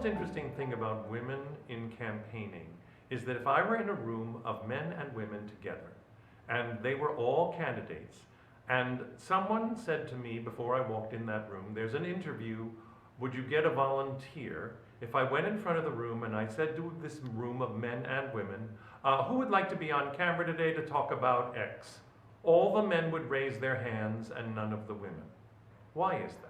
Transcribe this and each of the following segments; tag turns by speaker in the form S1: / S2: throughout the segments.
S1: most interesting thing about women in campaigning is that if I were in a room of men and women together, and they were all candidates, and someone said to me before I walked in that room, there's an interview, would you get a volunteer? If I went in front of the room and I said to this room of men and women, who would like to be on camera today to talk about X? All the men would raise their hands and none of the women. Why is that?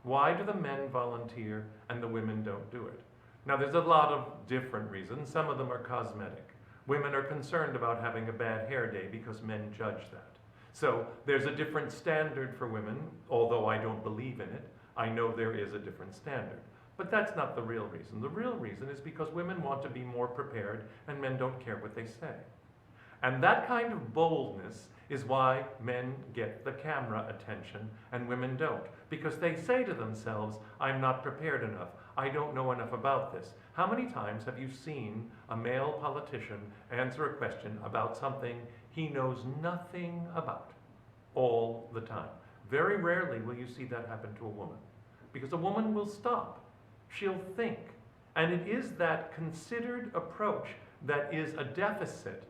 S1: Why do the men volunteer and the women don't do it? Now there's a lot of different reasons. Some of them are cosmetic. Women are concerned about having a bad hair day because men judge that. So there's a different standard for women, although I don't believe in it. I know there is a different standard. But that's not the real reason. The real reason is because women want to be more prepared and men don't care what they say. And that kind of boldness is why men get the camera attention and women don't. Because they say to themselves, I'm not prepared enough. I don't know enough about this. How many times have you seen a male politician answer a question about something he knows nothing about all the time? Very rarely will you see that happen to a woman. Because a woman will stop. She'll think. And it is that considered approach that is a deficit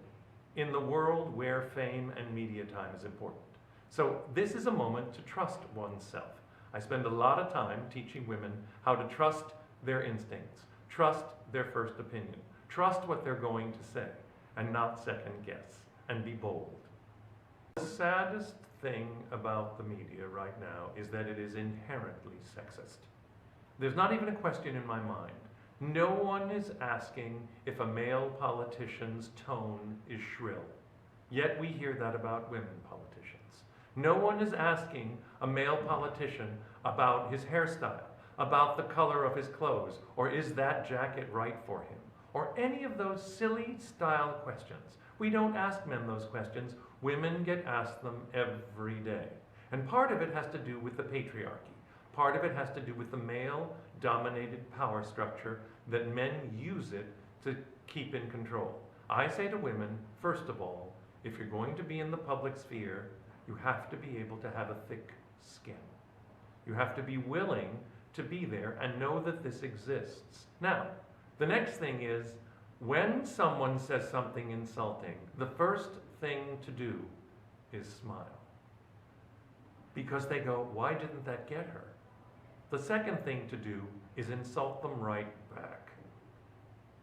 S1: in the world where fame and media time is important. So this is a moment to trust oneself. I spend a lot of time teaching women how to trust their instincts, trust their first opinion, trust what they're going to say, and not second guess, and be bold. The saddest thing about the media right now is that it is inherently sexist. There's not even a question in my mind. No one is asking if a male politician's tone is shrill. Yet we hear that about women politicians. No one is asking a male politician about his hairstyle, about the color of his clothes, or is that jacket right for him, or any of those silly style questions. We don't ask men those questions. Women get asked them every day. And part of it has to do with the patriarchy. Part of it has to do with the male-dominated power structure that men use it to keep in control. I say to women, first of all, if you're going to be in the public sphere, you have to be able to have a thick skin. You have to be willing to be there and know that this exists. Now, the next thing is, when someone says something insulting, the first thing to do is smile. Because they go, why didn't that get her? The second thing to do is insult them right back.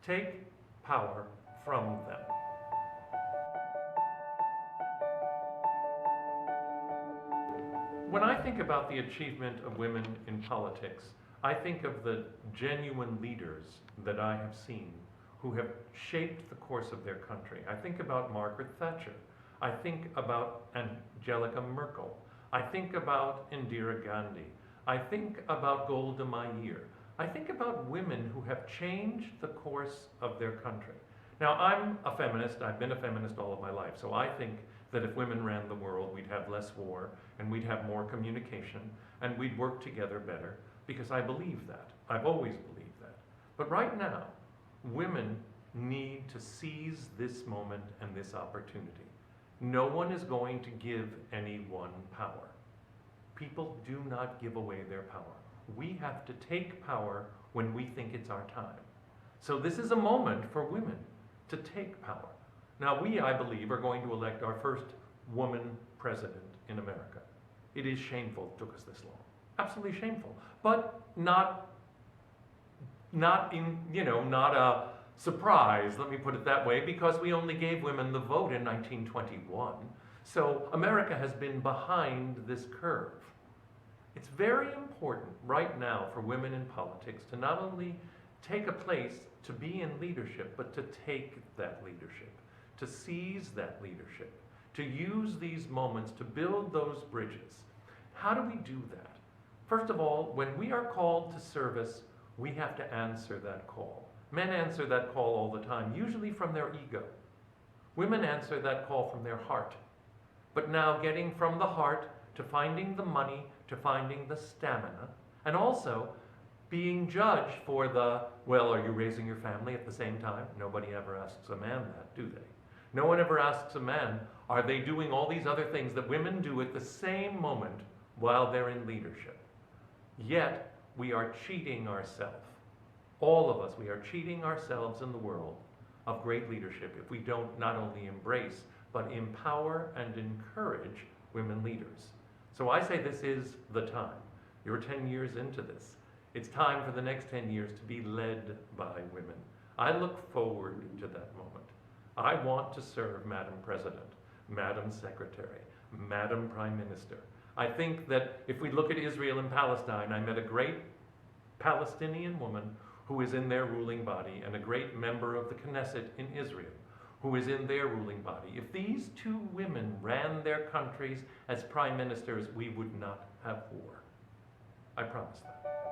S1: Take power from them. When I think about the achievement of women in politics, I think of the genuine leaders that I have seen who have shaped the course of their country. I think about Margaret Thatcher. I think about Angela Merkel. I think about Indira Gandhi. I think about Golda Meir. I think about women who have changed the course of their country. Now, I'm a feminist. I've been a feminist all of my life. So I think that if women ran the world, we'd have less war, and we'd have more communication, and we'd work together better, because I believe that. I've always believed that. But right now, women need to seize this moment and this opportunity. No one is going to give anyone power. People do not give away their power. We have to take power when we think it's our time. So this is a moment for women to take power. Now we, I believe, are going to elect our first woman president in America. It is shameful it took us this long. Absolutely shameful. But not a surprise, let me put it that way, because we only gave women the vote in 1921. So America has been behind this curve. It's very important right now for women in politics to not only take a place to be in leadership, but to take that leadership, to seize that leadership, to use these moments to build those bridges. How do we do that? First of all, when we are called to service, we have to answer that call. Men answer that call all the time, usually from their ego. Women answer that call from their heart. But now getting from the heart to finding the money, to finding the stamina, and also being judged for the, well, are you raising your family at the same time? Nobody ever asks a man that, do they? No one ever asks a man, are they doing all these other things that women do at the same moment while they're in leadership? Yet, we are cheating ourselves All of us, we are cheating ourselves in the world of great leadership if we don't not only embrace, but empower and encourage women leaders. So I say this is the time. You're 10 years into this. It's time for the next 10 years to be led by women. I look forward to that moment. I want to serve Madam President, Madam Secretary, Madam Prime Minister. I think that if we look at Israel and Palestine, I met a great Palestinian woman who is in their ruling body and a great member of the Knesset in Israel who is in their ruling body. If these two women ran their countries as prime ministers, we would not have war. I promise that.